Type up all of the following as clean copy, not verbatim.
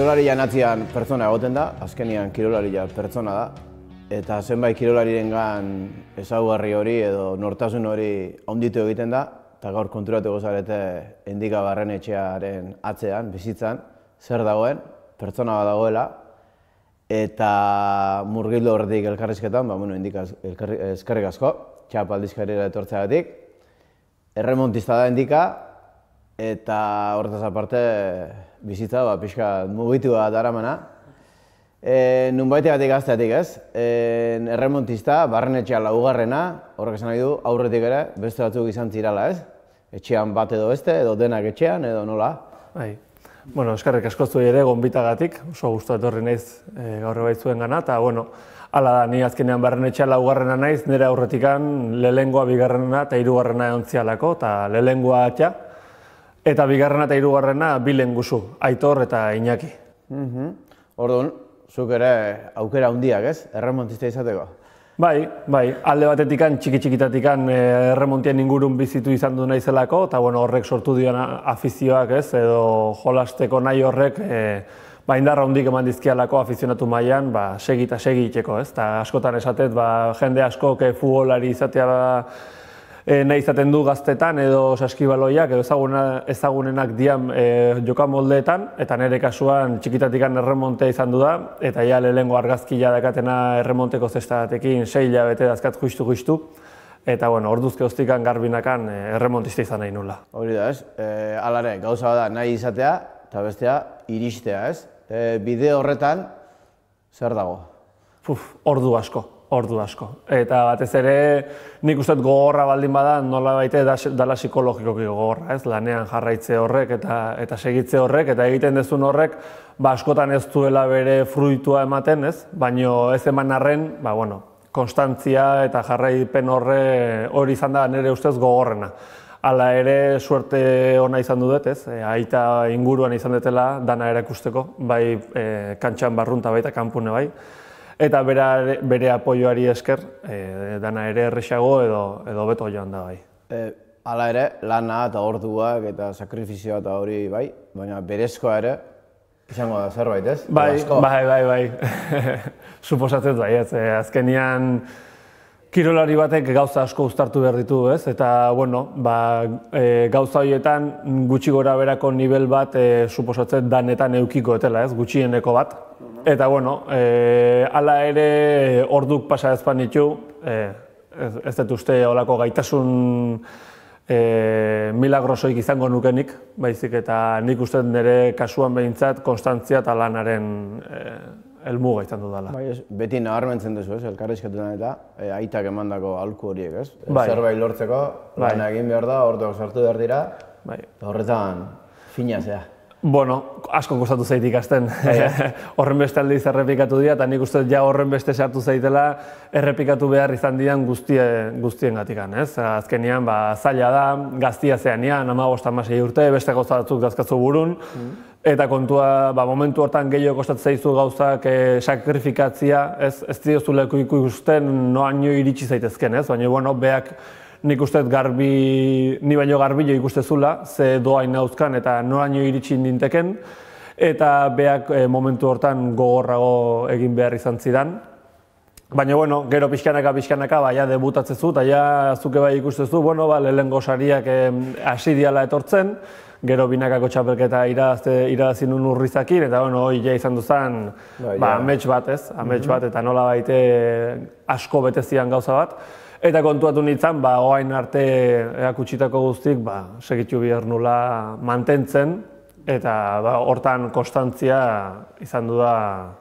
kirolari janatzean pertsona egoten da, azkenian kirolari pertsona da, eta zenbait kirolarirengan ezaugarri hori edo nortasun hori handitu egiten da, eta gaur konturatuko zarete Endika Barrenetxearen atzean, bizitzan, zer dagoen, pertsona bat dagoela, eta murgildu horretik elkarrizketan, Endika eskerrik asko, txap aldizkarira etortzeagatik, erremontista da Endika, eta horretaz aparte bizitza pixka mugitu bat daramana. Nunbaitegatik gazteatik ez, erremontista, Barrenetxea laugarrena, horrek esan nahi du, aurretik ere, beste batzuk izan zirala ez? Etxean bat edo beste, edo denak etxean, edo nola? Bai. Bueno, eskerrik asko zuei ere gonbitagatik, oso gustu etorri naiz gaur baitzuen gana, eta hala da, ni azkenean Barrenetxea laugarrena naiz, nire aurretikan lehenengoa, bigarrena eta hirugarrena egon zialako, eta lehenengoa atxa, eta bigarrena eta hirugarrena bi lehengusu, Aitor eta Iñaki. Orduan, zuk ere aukera handiak ez, erremontista izateko? Bai, alde batetikan, txiki-txikitatikan erremontien ingurun bizitu izan du naizelako, eta horrek sortu dion afizioak ez, edo jolasteko nahi horrek, indarra handik eman dizkialako afizionatu mailan, segi eta segi itxeko ez, eta askotan esatet, jende askok futbolari izatea nahi izaten du gaztetan edo saskibaloiak edo ezagunenak dian jokamoldeetan, eta nire kasuan txikitatikan erremontea izan du da, eta ja lehengo argazkia dakatena erremonteko zestatatekin 6 hilabete dazkat justu, eta orduzke hoztikan garbinakan erremontista izan nahi nula. Hori da ez, alare, gauza da nahi izatea eta bestea iristea ez. Bide horretan, zer dago? Ordu asko. Eta batez ere, nik uste gogorra baldin bada, nola baite dala psikologikoki gogorra, ez? Lanean jarraitze horrek eta segitze horrek, eta egiten dezun horrek, askotan ez duela bere fruitua ematen, ez? Baina ez eman arren, konstantzia eta jarraipen hori izan da nire ustez gogorrena. Hala ere, suerte ona izan dut, ez? Aita inguruan izan dutela dana erakusteko, bai kantxan barrunta baita kanpune bai. Eta bere apoioari esker, dana ere errexago edo beto joan da bai. Hala ere, lana eta orduak eta sakrifizioa eta hori bai, baina berezkoa ere izango da zerbait, ez? Bai. Suposatzen bai, ez. Azkenian kirolari batek gauza asko uztartu behar ditu, ez? Eta, gauza horietan gutxi gora berako nivel bat suposatzen danetan eukiko etela, ez? Gutxieneko bat. Eta, hala ere orduk pasa ezpan ditu, ez dut uste holako gaitasun milagrosoik izango nukenik, baizik eta nik uste nire kasuan behintzat konstantzia eta lanaren helmuga izan dudala. Beti nabarmentzen duzu, ez? Elkarrizketan eta aitak emandako aholku horiek, ez? Zerbait lortzeko, lana egin behar da, orduak sartu behar dira, eta horretan fina zea. Asko kostatu zait ikasten. Horren beste aldiz errepikatu dira, eta nik uste ja horren beste sartu zaitela errepikatu behar izan dian guztien gatikan. Azkenian, zaila da, gaztia zeanean, 15-16 urte, beste gauza batzuk dazkatzu burun, eta kontua, momentu hortan gehiago kostatzen zaizu gauzak sakrifikatzia, ez diozuleko ikusten noaino iritsi zaitezken, baina, beak nik uste ni baino garbilo ikustezula, ze doain nauzkan eta noraino iritsi ninteken, eta beak momentu hortan gogorrago egin behar izan zidan. Baina, gero pixkanaka, ja debutatzezu, eta ja zuke bai ikustezu, lehengo sariak hasi diala etortzen, gero binakako txapelketa irabazi nun Urrizakin, eta hori ja izan duzan amets bat, ez? Amets bat, eta nola baite asko betezian gauza bat. Eta kontuatu nintzen, oain arte erakutsitako guztik, segitu behar nula mantentzen, eta hortan konstantzia izan du da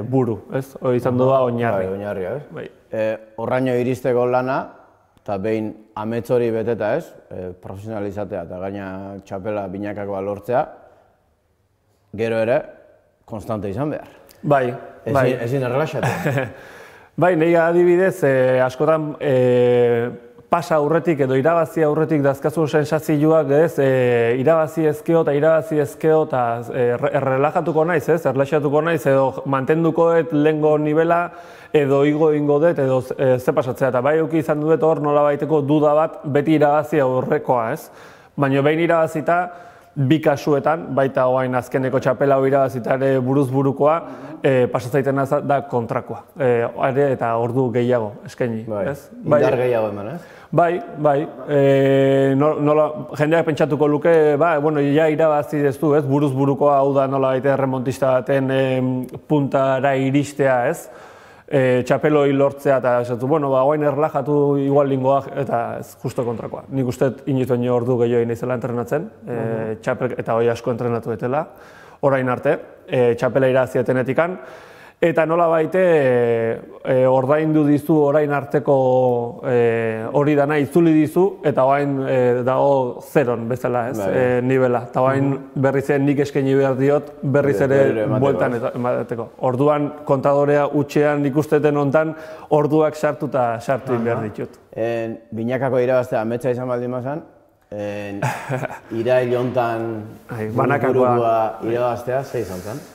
buru, ez? Izan du da oinarri. Oinarri, ez? Horraino iristeko lana, eta behin amets hori beteta, ez? Profesionalizatea eta gaina txapela binakakoa lortzea, gero ere, konstante izan behar. Bai. Ezin errelaxatu. Bai, nahi adibidez, askotan pasa aurretik edo irabazi aurretik dazkazun sensazioak, irabazi ezkeo eta errelajatuko naiz, errelaxatuko naiz edo mantendukoet lehengo nivela edo igo ingo dut edo ze pasatzea. Eta bai euki izan dut hor nola baiteko duda bat beti irabazi aurrekoa, ez? Baina behin irabazita, bi kasuetan, baita oain azkeneko txapela hori irabazita ere buruz-burukoa, pasatzaiten da kontrakoa. Eta ordu gehiago eskaini. Indar gehiago eman, ez? Bai. Jendeak pentsatuko luke, ja irabazi dezu, ez? Buruz-burukoa hau da nola baita remontista baten puntara iristea, ez? Txapeloi lortzea eta esatu, oain erlajatu igual lingoak eta ez justo kontrakoa. Nik uste inoiz baino ordu gehiago naizela entrenatzen, eta hoi asko entrenatu etela, orain arte, txapela iraziatenetikan, eta nola baite ordaindu dizu orain arteko hori dana itzuli dizu, eta orain dago zeron bezala, ez, nivela. Eta orain berriz ere nik eskaini behar diot, berriz ere bueltan emateko. Orduan kontadorea utxean ikusteten hontan, orduak sartu eta sartu behar ditut. Binakako irabaztea ametsa izan baldin mazan, irail hontan burua irabaztea, ze izan zen?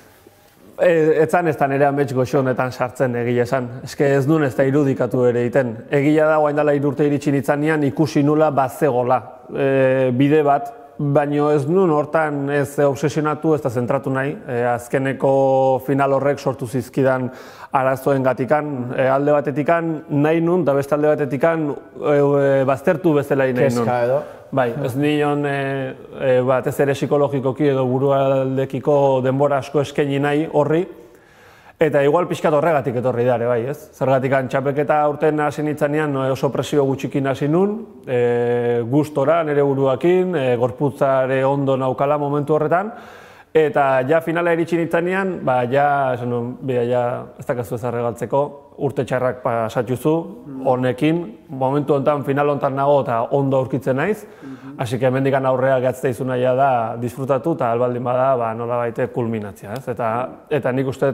Etzan ez da nire amets goxo honetan sartzen egia esan. Ez nuen ez da irudikatu ere egiten. Egia da, oain dela 3 urte iritsi nitzanean ikusi nula bazegola bide bat, baina ez nuen hortan ez obsesionatu, ez da zentratu nahi. Azkeneko final horrek sortu zizkidan arazoen gatikan, alde batetikan nahi nun, eta beste alde batetikan baztertu bezala nahi nun. Keska edo? Bai, ez nion batez ere psikologikoki edo burualdekiko denbora asko eskaini nahi horri, eta igual pixkat horregatik etorri dare, bai, ez? Zergatik txapelketa aurten hasi nitzanean oso presio gutxikin hasi nun, gustora nire buruakin, gorputzare ondo naukala momentu horretan, eta ja finala iritsi nitzanean, ez dakazu ez arregaltzeko, urte txarrak pasatxuzu, honekin, momentu honetan, final honetan nago eta ondo aurkitzen naiz, hasi que hemendikan aurrea gatzte izu nahia da disfrutatu eta albaldin bada nola baite kulminatzea, ez? Eta nik uste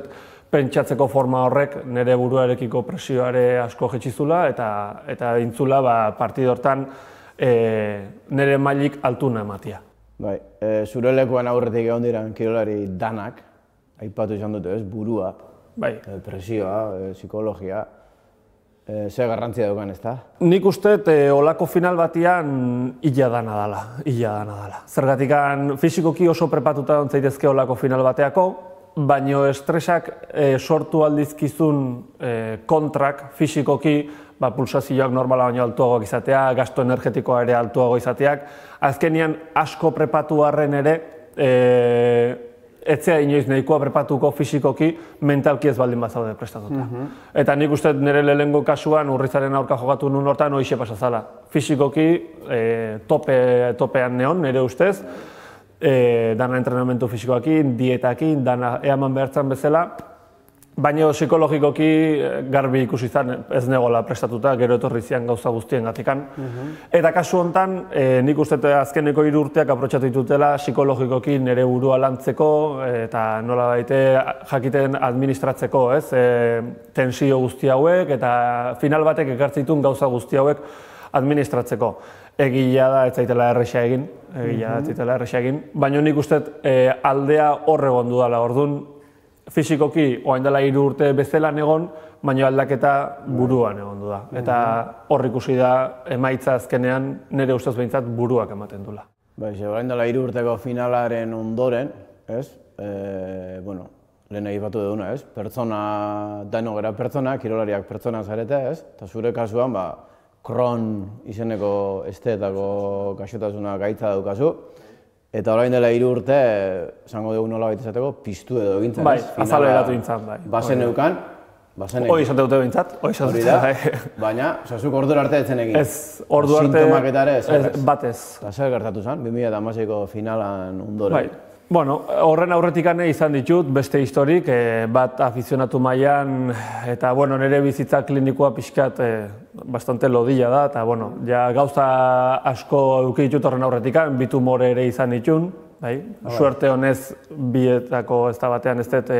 pentsatzeko forma horrek nire buruarekiko presioare asko jetxizula eta intzula partidu hortan nire mailik altuna ematia. Bai, zure lekuan aurretik egon diran kirolari danak, aipatu izan dute, ez, burua, presioa, psikologia, ze garrantzia daukan, ez da? Nik uste olako final batian illa dana dala. Zergatikan fisikoki oso prepatuta ontzaitezke olako final bateako, baino estresak sortu aldizkizun kontrak fisikoki, pulsazioak normala baino altuagoak izatea, gasto energetikoa ere altuago izateak, azkenian asko prepatu arren ere, etzea inoiz nahikoa prepatuko fisikoki, mentalki ez baldin bazaude prestatuta. Eta nik uste nire lehengo kasuan Urrizaren aurka jokatu nun hortan hoixe pasazala. Fisikoki topean neon, nire ustez, dana entrenamentu fisikoakin, dietakin, dana eaman behartzen bezala, baina psikologikoki garbi ikusi izan ez negola prestatuta, gero etorri zian gauza guztien gatikan. Eta kasu honetan, nik uste azkeneko 3 urteak aprotxatu ditutela psikologikoki nire burua lantzeko eta nola baite jakiten administratzeko, ez? Tensio guzti hauek eta final batek ekartzitun gauza guzti hauek administratzeko. Egia da ez zaitela erresa egin, baina nik uste aldea horregon dudala, orduan fisikoki oain dela 3 urte bezelan egon, baina aldaketa buruan egon du da. Eta hor ikusi da emaitza azkenean nire ustez behintzat buruak ematen dula. Bai, oain dela 3 urteko finalaren ondoren, ez? Lehen egipatu duguna, ez? Pertsona, daino gara pertsona, kirolariak pertsona zarete, ez? Eta zure kasuan, Crohn izeneko esteetako gaixotasuna gaitza daukazu. Eta orain dela 3 urte, esango dugu nola baita izateko, piztu edo egintzen, ez? Bai, azalo eratu gintzen, bai. Bazen eukan, hori izate dute behintzat, hori da, baina, zuk ordura arte etzen egin. Ez, ordu arte... Sintomak eta ere, ez? Batez. Eta zer gertatu zen, 2016ko finalan ondoren? Bai. Bueno, horren aurretikane izan ditut, beste historik, bat afizionatu mailan, eta nire bizitza klinikoa pixkat bastante lodilla da, eta gauza asko eduki ditut horren aurretikan, bi tumore ere izan ditun, suerte honez bietako ez da batean ez dut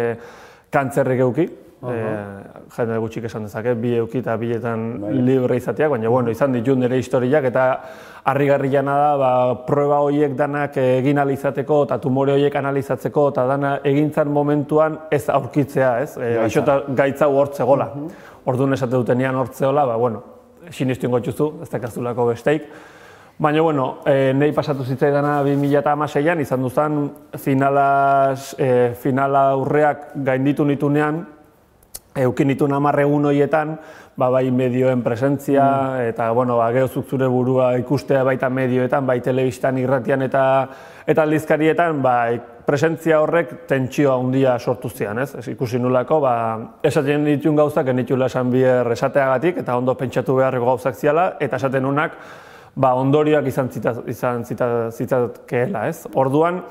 kantzerrik eduki, jende gutxik esan dezake, bi eduki eta bietan libre izateak, baina izan ditut nire historiak, eta harrigarriana da, prueba horiek danak egin alizateko eta tumore horiek analizatzeko eta dana egintzan momentuan ez aurkitzea, ez? Gaitza hortzegola. Orduan esate dutenean hortzegola, sinistu ingo txuzu, ez dakazulako besteik. Baina, bueno, nahi pasatu zitzaidana 2016an, izan duzan finala aurreak gainditu nitunean, eukin nituen 10 egun horietan, bai medioen presentzia, eta, bueno, gehozuk zure burua ikustea baita medioetan, bai telebistan, irratian eta aldizkarietan, presentzia horrek tentsio handia sortu zian, ez? Ikusi nulako, esaten dituen gauzak, enitula esan bier esateagatik, eta ondo pentsatu beharreko gauzak ziala, eta esaten unak, ondorioak izan zitzakeela, ez? Orduan,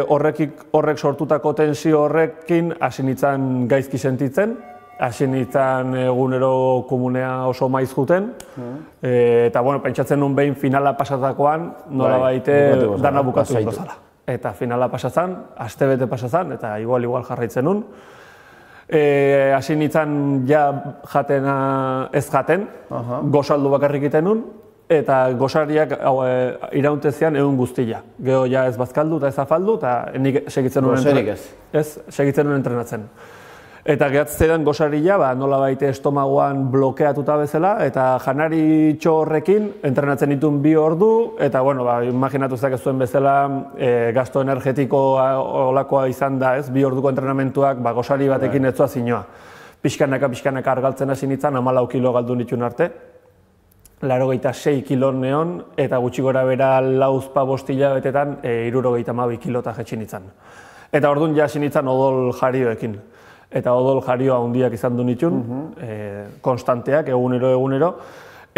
horrek sortutako tensio horrekin hasi nintzen gaizki sentitzen, hasi nintzen egunero komunea oso maiz juten, eta, bueno, pentsatzen nun behin finala pasatakoan, nola baite dana bukatu dut zala. Eta finala pasatzen, astebete pasatzen, eta igual jarraitzen nun. Hasi nintzen ja ez jaten, gozaldu bakarrik iten nun, eta gozariak irauntezian egun guztia. Gero ja ez bazkaldu eta ez afaldu, eta nik segitzen nuen entrenatzen. Eta gehatzeidan gozaria, nola baite estomagoan blokeatuta bezala, eta janari horrekin entrenatzen dituen 2 ordu, eta, bueno, imaginatu zuen bezala gasto energetiko olakoa izan da, 2 orduko entrenamentuak gozari batekin ez zoa zinoa. Pixkanaka argaltzen hasi nintzen, 14 kilo galdu nituen arte. 86 kilo neon, eta gutxi gora bera 4-5 hilabetetan 72 kilota jetxi nintzen. Eta orduan ja hasi nintzen odol jarioekin. Eta odol jarioa handiak izan du nituen, konstanteak, egunero.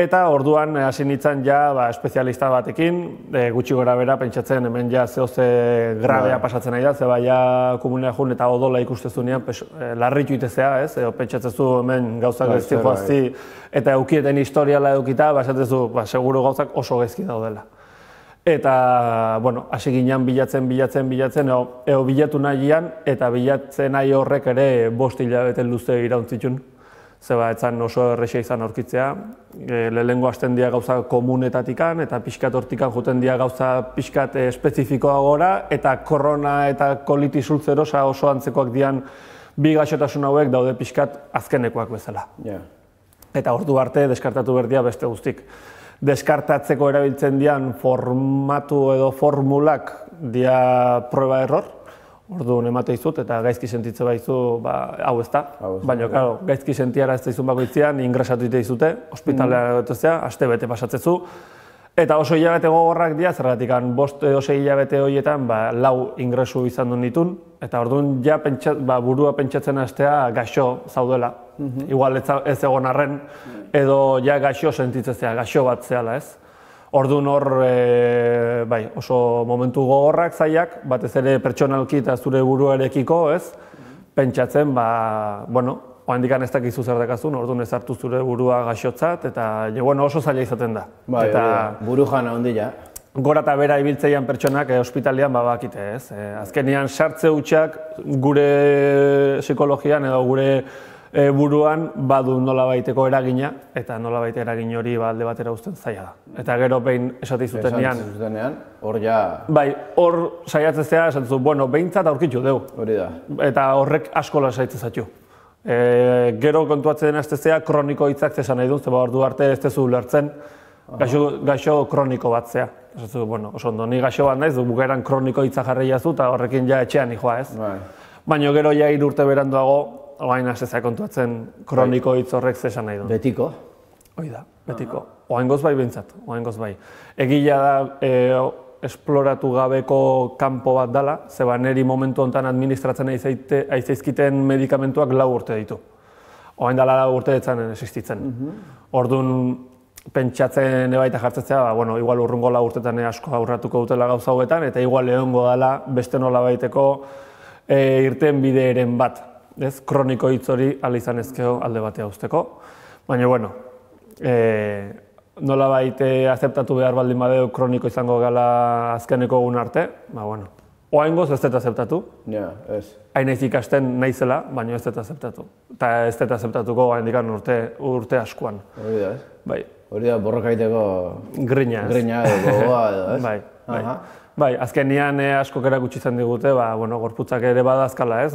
Eta orduan hasi nintzen ja espezialista batekin, gutxi gora bera pentsatzen hemen ja zehoze grabea pasatzen nahi da, ze ja komunea jun eta odola ikustezunean larritu itezea, ez? Pentsatzezu hemen gauzak gaizki joazti eta eukieten historiala eukita, esatzezu seguro gauzak oso gaizki daudela. Eta, bueno, hasi ginen bilatzen, eo bilatu nahian, eta bilatzen nahi horrek ere 5 hilabete luze irauntzitun. Zeba, etzan oso errexea izan aurkitzea. Lehenengo hasten dira gauza komunetatikan, eta pixkat hortikan juten dira gauza pixkat espezifikoa gora, eta korona eta kolitis ulcerosa oso antzekoak dian 2 gaixotasun hauek daude pixkat azkenekoak bezala. Eta ordu arte deskartatu berdia beste guztik. Deskartatzeko erabiltzen dian formatu edo formulak dia prueba error, orduan emate izut eta gaizki sentitze baizu, hau ez da. Baina, claro, gaizki sentiara ez da izun bakoitzean, ingresatu ite izute, ospitalea gotezea, aste bete pasatzezu. Eta oso hilabete gogorrak dira, zergatik 5-6 hilabete horietan 4 ingresu izan duen ditun, eta orduan ja burua pentsatzen hastea gaixo zaudela. Igual ez egon arren, edo ja gaixo sentitzezea, gaixo bat zehala, ez? Orduan hor, oso momentu gogorrak zaiak, batez ere pertsonalki eta zure buruarekiko, ez? Pentsatzen, oandikan ez dakizu zer dakazun, orduan ez hartu zure burua gaixotzat, eta oso zaila izaten da. Buru jana ondila. Gora eta bera ibiltzeian pertsonak ospitalian bakite, ez? Azkenean sartze hutsak gure psikologian edo gure buruan badu nolabaiteko eragina, eta nolabait eragin hori alde batera uzten zaila da. Eta gero behin esate izutenean, hor ja... hor saiatzezea, esatzu, behintzat aurkitu deu. Hori da. Eta horrek asko lasaitzezatxu. Gero kontuatzen aztezea, kroniko hitzak zesan nahi dut, zeba ordu arte ez tezu ulertzen, gaixo kroniko bat zea. Esatzu, oso ondo, ni gaixo bat naiz, bukaeran kroniko hitza jarri jazu, eta horrekin ja etxean nijoa, ez? Baina gero ja 3 urte beranduago, oain aztezea kontuatzen kroniko hitz horrek zesan nahi dut. Betiko? Hoi da, betiko. Oaingoz bai behintzat, oaingoz bai. Egila da esploratu gabeko kanpo bat dela, zeba neri momentu honetan administratzen aizaizkiten medikamentuak 4 urte ditu. Oain dela 4 urte ditzanen existitzen. Orduan pentsatzen ebaita jartzetzea, igual urrungo 4 urtetan asko aurratuko dutela gauza hauetan, eta igual egongo dela beste nola baiteko irten bideeren bat. Kroniko hitz hori izan ezkeo alde batea uzteko. Baina, nola baite azeptatu behar baldin badeu kroniko izango gala azkeneko egun arte, oaingoz ez dut azeptatu. Hain naiz ikasten naizela, baina ez dut azeptatu. Eta ez dut azeptatuko haindikan urte askoan. Hori da, ez? Hori da, borrokaiteko grina edo gogoa edo, ez? Bai, azkenian askok erakutsi izan digute, gorputzak ere badazkala, ez?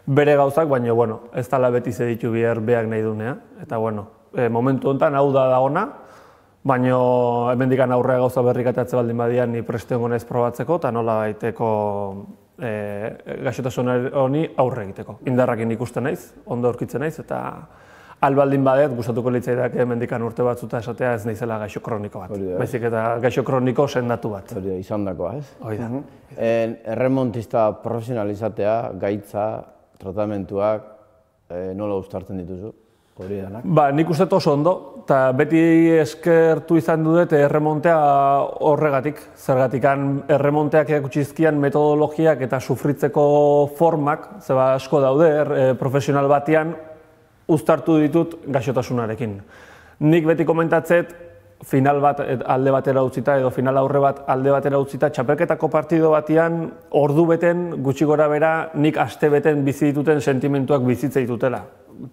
Bere gauzak, baina, ez dala beti zeditu behar nahi dunea. Eta, momentu honetan hau da ona, baina hemendikan aurrea gauza berrik atatze baldin badian ni preste egongo naiz probatzeko eta nola baiteko gaixotasun honi aurre egiteko. Indarrakin ikusten naiz, ondo aurkitzen naiz eta albaldin badet gustatuko litzaidake hemendikan urte batzuta esatea ez naizela gaixo kroniko bat. Baizik eta gaixo kroniko sendatu bat. Hori izandakoa, ez? Hori da. Erremontista profesionalizatea, gaitza, tratamentuak, nola uztartzen dituzu? Hori danak? Nik uste oso ondo, eta beti eskertu izan dut erremontea horregatik. Zergatikan erremonteak erakutsi metodologiak eta sufritzeko formak, zeba asko daude, profesional batean uztartu ditut gaixotasunarekin. Nik beti komentatzet, final bat alde batera utzita edo final aurre bat alde batera utzita, txapelketako partido batean ordu beten, gutxi gora bera, nik aste beten bizi dituten sentimentuak bizitza ditutela.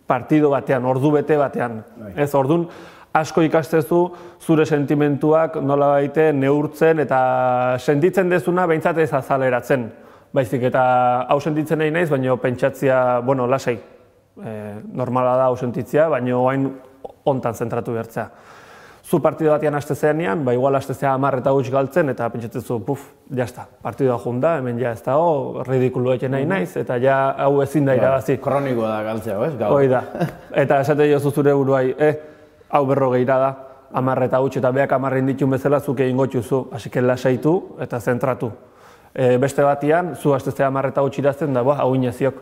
Partido batean, ordu bete batean. Ez, ordun asko ikastezu zure sentimentuak nola baite neurtzen eta sentitzen dezuna behintzat ez azaleratzen. Baizik eta hau sentitzen nahi naiz, baina pentsatzia, bueno, lasai. Normala da hau sentitzia, baina oain hontan zentratu behartzea. Zu partido batean haste zeanean, igual haste zea 10 eta huts galtzen, eta pentsatzezu, jazta, partidoa junda, hemen ja ez dago, ridikulu egin nahi naiz, eta ja hau ezin da irabazi. Kronikoa da galtzea, ez? Hoi da. Eta esate jozu zure buruai, hau 40 da, 10 eta huts, eta beak 10 ditun bezala zuk egin gotxuzu, hasik lasaitu eta zentratu. Beste batean, zu haste zea 10 eta huts irazten da, hau ineziok,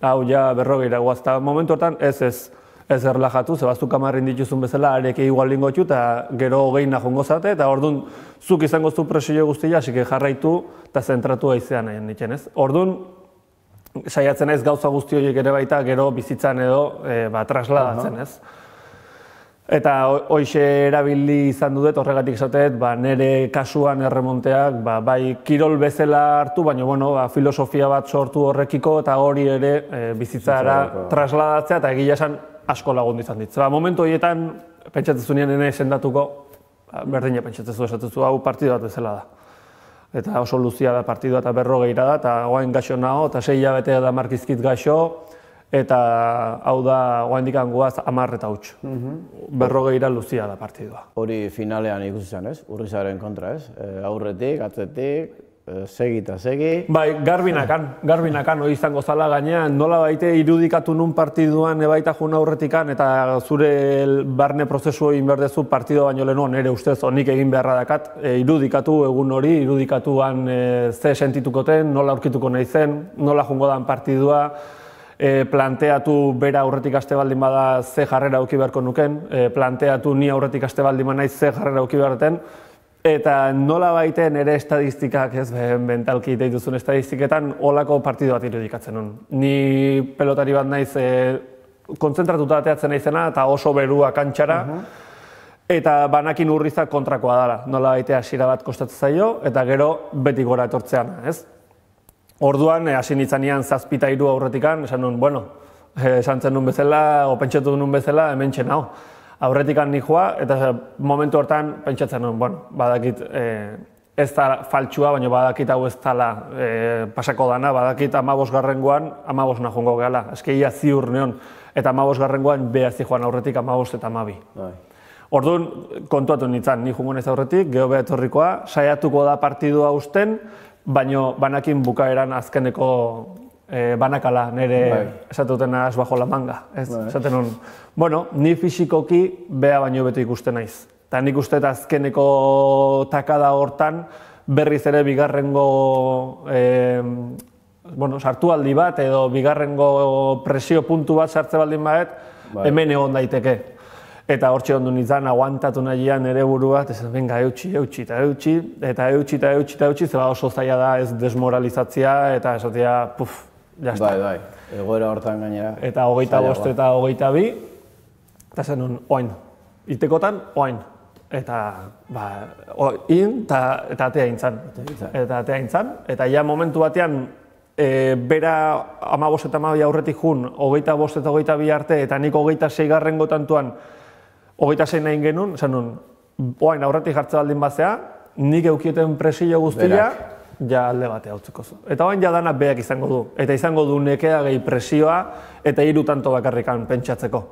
hau ja 40 guazta. Momentu hortan, ez erlajatu, zebaztu 10 dituzun bezala, areke igual lingotxu eta gero 20 jongo zate, eta orduan zuk izango zu presio guztia, hasik jarraitu eta zentratu aizean nahi nintzen, ez? Orduan, saiatzen ez gauza guzti horiek ere baita gero bizitzan edo trasladatzen, ez? Eta hoxe erabili izan dut, horregatik esatet, nire kasuan erremonteak bai kirol bezala hartu, baina filosofia bat sortu horrekiko eta hori ere bizitzara trasladatzea eta egia esan asko lagundu izan dit. Momentu horietan, pentsatzezu nien ene sendatuko, berdina pentsatzezu esatzezu, hau partidu bat bezala da. Eta oso luzia da partidua eta 40 da, eta oain gaixo nago, eta 6 hilabete da markizkit gaixo, eta hau da oain dikangoaz 10 eta huts. 40 luzia da partidua. Hori finalean ikusi zen, ez? Urrizaren kontra, ez? Aurretik, atzetik, segi eta segi. Bai, garbinakan hori izango zala gainean, nola baite irudikatu nun partiduan ebaita juna aurretikan eta zure barne prozesu egin behar dezu partido baino lehenu nire ustez honik egin beharra dakat, irudikatu egun hori, irudikatuan ze sentitukoten, nola aurkituko nahi zen, nola jungo dan partidua, planteatu bera aurretik aste baldin bada ze jarrera auki beharko nuken, planteatu ni aurretik aste baldin bada ze jarrera auki beharten, eta nola baiten ere estadistikak, ez mentalki dituzun estadistiketan, olako partidu bat irudikatzen nun. Ni pelotari bat naiz kontzentratuta ateatzen naizena eta oso berua kantxara, eta banakin urrizak kontrakoa dela. Nola baite hasiera bat kostatzen zaio, eta gero beti gora etortzean, ez? Orduan, hasi nitzanean 7 eta 3 aurretikan, esan nun, esan zen nun bezala, o pentsatu nun bezala, hemen txenau. Aurretikan nijoa, eta momentu hortan pentsatzen nun, badakit ez da faltsua, baina badakit hau ez dala pasako dana, badakit 15garrengoan 15 nahongo gehala, eskeia ziur neon, eta 15garrengoan behaz joan aurretik 15 eta 12. Orduan, kontuatu nintzen, ni jungo naiz aurretik, geho behatorrikoa, saiatuko da partidua usten, baina banakin bukaeran azkeneko banakala, nire esatutena ez bajo la manga. Esaten nun, ni fisikoki beha baino beto ikusten naiz. Eta nik uste eta azkeneko takada hortan berriz ere bigarrengo sartualdi bat edo bigarrengo presio puntu bat sartze baldin badet, hemen egon daiteke. Eta hortxe ondu nintzen, aguantatu nahian nire burua, eta esan, venga, eutxi, zeba oso zaila da ez desmoralizatzea, eta esatea, jazta. Bai, egoera hortan gainera. Eta 25 eta 22, eta zen nun, oain, itekotan, oain. Eta, eta atea intzan. Eta ja momentu batean, bera 15 eta 12 aurretik jun, 25 eta 22 arte, eta nik 26 tantuan, 26 nahin genuen, esan nun, oain aurretik jartze baldin bazea, nik eukieten presio guztia, ja alde batea utziko zu. Eta oain ja danak beak izango du. Eta izango du nekea gehi presioa, eta 3 tanto bakarrikan pentsatzeko.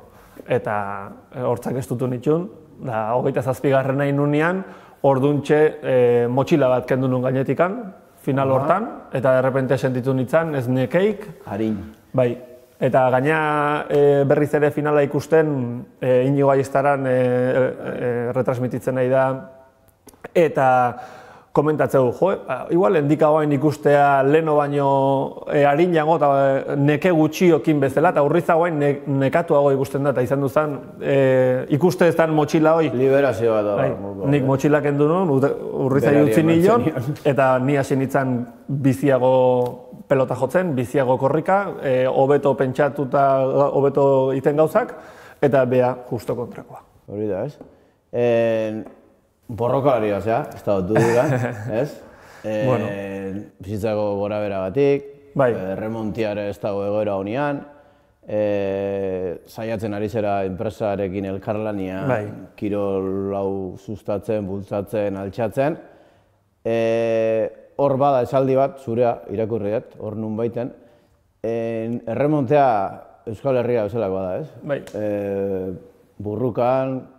Eta hortzak ez dutu nitxun, 27. nunean, orduntxe motxila bat kendu nun gainetikan, final hortan, eta derrepente sentitu nintzen, ez nekeik. Harin. Bai, eta gaina berriz ere finala ikusten, Inigo Ayestaran retransmititzen nahi da, eta komentatzeu, igual endika guain ikustea leno baino harin jango eta neke gutxiokin bezala, eta urriza guain nekatuago ikusten da, eta izan duzan, ikuste ez dan motxila hoi. Liberazio bat da. Nik motxila kendu nuen, urriza utzi nion, eta ni hasi nintzen biziago pelota jotzen, biziago korrika, hobeto pentsatuta, hobeto iten gauzak, eta bea justo kontrakoa. Hori da, ez? Borrokalaria, ez da dutu dira, ez? Bizitzako gora beragatik, remontiare ez dago egoera honean, saiatzen ari zera enpresarekin elkarlania, kirol hau sustatzen, bultzatzen, altxatzen. Hor bada esaldi bat, zurea irakurri dut, hor nun baiten, erremontea Euskal Herria bezalakoa da, ez? Burrukan,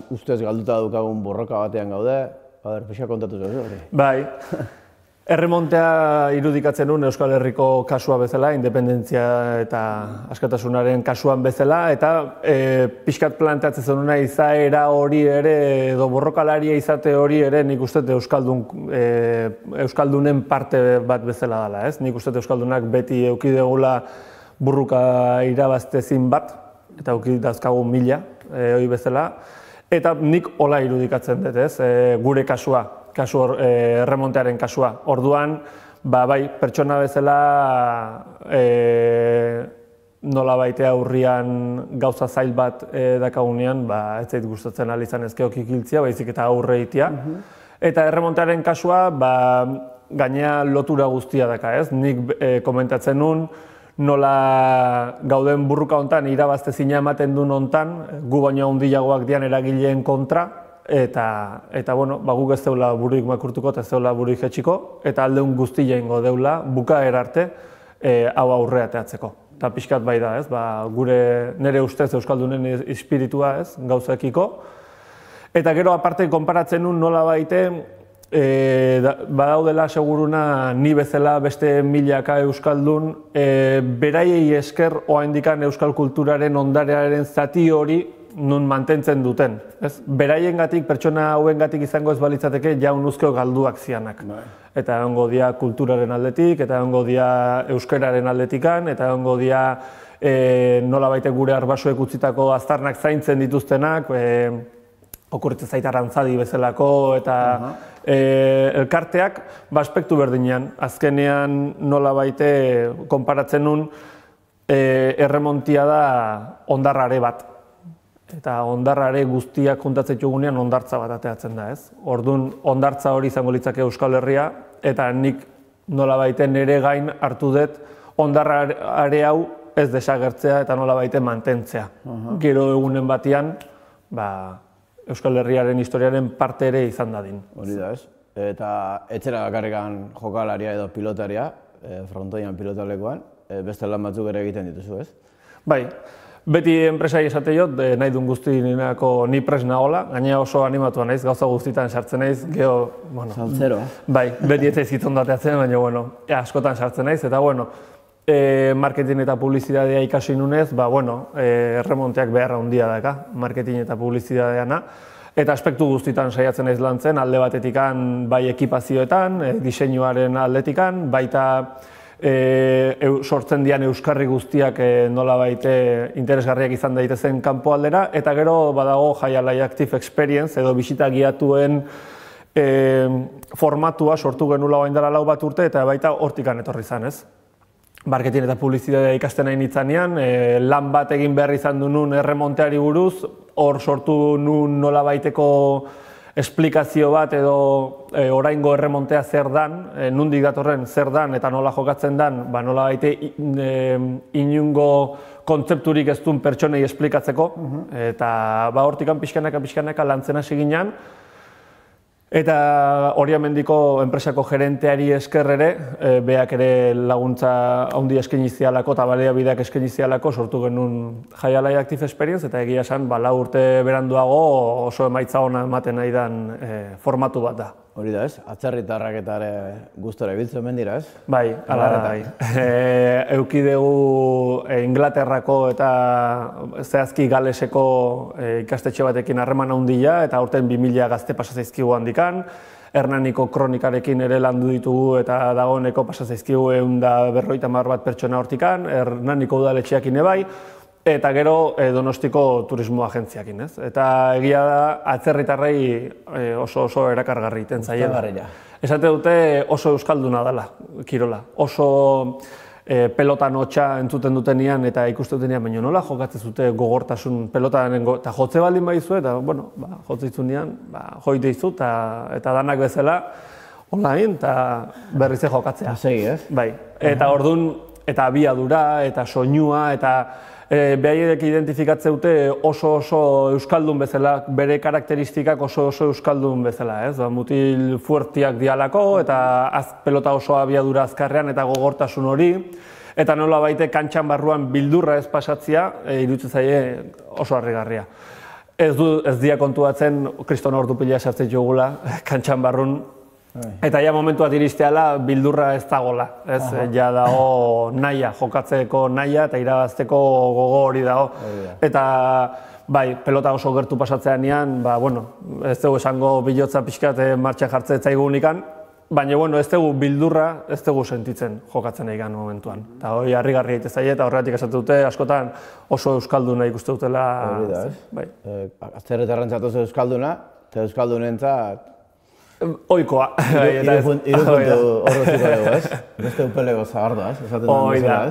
ustez galduta dukagun borroka batean gaude, pixka kontatu zuen hori. Bai, erremontea irudikatzen nuen Euskal Herriko kasua bezala, independentzia eta askatasunaren kasuan bezala, eta pixkat planteatzen zenuna izaera hori ere, edo borrokalaria izate hori ere, nik uste Euskaldunen parte bat bezala dela, ez? Nik uste Euskaldunak beti eukidegula burruka irabaztezin bat, eta eukidazkagun 1000, hori bezala, eta nik hola irudikatzen dut, ez? Gure kasua, erremontearen kasua. Orduan, bai, pertsona bezala nola baitea aurrian gauza zail bat dakagunean, ez zait gustatzen ahal izan ezkeok ikiltzia, baizik eta aurre itia. Eta erremontearen kasua, gainea lotura guztia daka, ez? Nik komentatzen nun, nola gauden burruka hontan irabaztezina ematen duen hontan, gu baino handiagoak dian eragileen kontra, eta bueno, guk ez deula buruik makurtuko eta ez deula buruik etxiko, eta aldeun guztia ingo deula bukaera arte hau aurrea teatzeko. Eta pixkat bai da, ez? Nire ustez Euskaldunen espiritua, ez? Gauzekiko. Eta gero aparte konparatzen nun nola baite, badaudela seguruna ni bezala beste milaka euskaldun beraiei esker oraindikan euskal kulturaren ondarearen zati hori nun mantentzen duten. Beraiengatik, pertsona hauengatik izango ez balitzateke jaun uzkeo galduak zianak. Eta egongo dia kulturaren aldetik, eta egongo dia euskararen aldetikan, eta egongo dia nola baite gure arbasuek utzitako aztarnak zaintzen dituztenak, okurritzen zait Arantzadi bezalako, eta elkarteak aspektu berdinean. Azkenean nola baite konparatzen nun erremontia da ondarrare bat. Eta ondarrare guztiak juntatzen dugunean ondartza bat ateatzen da, ez? Orduan ondartza hori izango litzake Euskal Herria, eta nik nola baite nire gain hartu dut ondarrare hau ez desagertzea eta nola baite mantentzea. Gero egunen batian, Euskal Herriaren historiaren parte ere izan dadin. Hori da, ez? Eta etxera bakarrikan jokalaria edo pilotaria, frontoian pilotalekoan, beste lan batzuk ere egiten dituzu, ez? Bai, beti enpresai esate jot, nahi duen guztienako ni pres nagola, gainera oso animatua naiz, gauza guztietan sartzen naiz, Saltzero. Bai, beti ez zaizitzen dateatzen, baina, askotan sartzen naiz, eta, marketing eta publizidadea ikasi nunez, erremonteak beharra handia daka, marketing eta publizidadeana, eta aspektu guztietan saiatzen naiz lantzen, alde batetikan, bai ekipazioetan, diseinuaren aldetikan, baita sortzen dian euskarri guztiak nola baite interesgarriak izan daitezen kanpo aldera, eta gero badago Jaialai Active Experience edo bisita giatuen formatua sortu genula orain dela 4 bat urte, eta baita hortikan etorri izan, ez? Marketing eta publizidadea ikasten nahi nintzanean, lan bat egin behar izan du nun erremonteari buruz, hor sortu nun nola baiteko esplikazio bat edo oraingo erremontea zer dan, nondik datorren zer dan eta nola jokatzen dan, nola baite inungo kontzepturik ez duen pertsonei esplikatzeko, eta hortikan pixkanaka lantzen hasi ginean, Eta Oriamendiko enpresako gerenteari esker ere, beak ere laguntza handi eskaini zialako eta baliabideak eskaini zialako sortu genuen Jaialai Active Experience, eta egia esan 4 urte beranduago oso emaitza ona ematen nahi den formatu bat da. Hori da ez, atzerritarrak eta ere gustora ibiltzen mendira ez? Bai, ala bai. Euki dugu Inglaterrako eta zehazki Galeseko ikastetxe batekin harreman handia, eta aurten 2000 gazte pasa zaizkigu handikan. Hernaniko kronikarekin ere landu ditugu eta dagoeneko pasa zaizkigu 150 bat pertsona hortikan, Hernaniko udaletxeakin bai, eta gero Donostiko turismo agentziakin, ez? Eta egia da atzerritarrei oso erakargarri iten zaiela. Esate dute oso euskalduna dela, kirola. Oso pelotan hotxa entzuten dutenean eta ikusten dutenean, baina nola jokatzen zute gogortasun pelotan, eta jotze baldin baizu, eta bueno, jotze itzunean, joite izu, eta danak bezala, online, eta berriz jokatzea. Segi, ez? Bai, eta orduan, eta abiadura, eta soinua, eta behaiek identifikatze dute oso euskaldun bezala, bere karakteristikak oso euskaldun bezala, ez? Mutil fuertiak dialako, eta pelota oso abiadura azkarrean, eta gogortasun hori, eta nola baite kantxan barruan bildurra ez pasatzea, iruditzen zaie oso harrigarria. Ez dia kontuatzen, kriston ordu pila esartzen jogula, kantxan barrun, eta ja momentu bat iristeala bildurra ez dagoela, ez? Ja dago naia, jokatzeko naia eta irabazteko gogo hori dago. Eta bai, pelota oso gertu pasatzeanean, bueno, ez dugu esango bilotza pixkat martxan jartzen zaigunikan, baina bueno, ez dugu bildurra, ez dugu sentitzen jokatzen egan momentuan. Eta hori harrigarri egite zaie, eta horregatik esatu dute, askotan oso euskalduna ikuste dutela. Hori da, ez? Azterretarrentzat oso euskalduna, eta euskaldunentzat oikoa. Iru puntu horroziko dugu, ez? Beste upelego zagardoa, ez?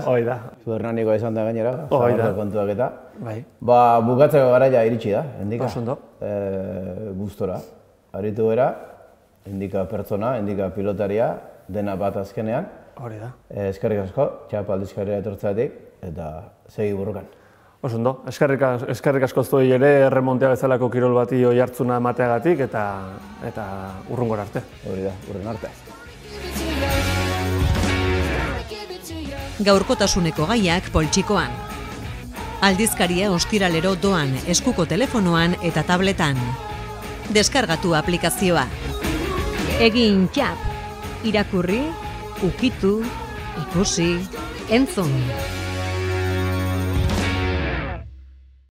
Hoi da. Zubernanikoa izan da gainera, zagardo kontuak eta. Bai. Bukatzeko garaia iritsi da, endika. Osondo. Gustora. Aritu gara, endika pertsona, endika pilotaria, dena bat azkenean. Hori da. Eskerrik asko, txapa aldizkaria etortzeatik, eta segi burrukan. Osondo, eskerrik asko zuei ere erremontea bezalako kirol bati oihartzuna emateagatik eta urrungora arte. Hori da, urren arte. Gaurkotasuneko gaiak poltsikoan. Aldizkaria ostiralero doan eskuko telefonoan eta tabletan. Deskargatu aplikazioa. Egin txap. Irakurri, ukitu, ikusi, entzun.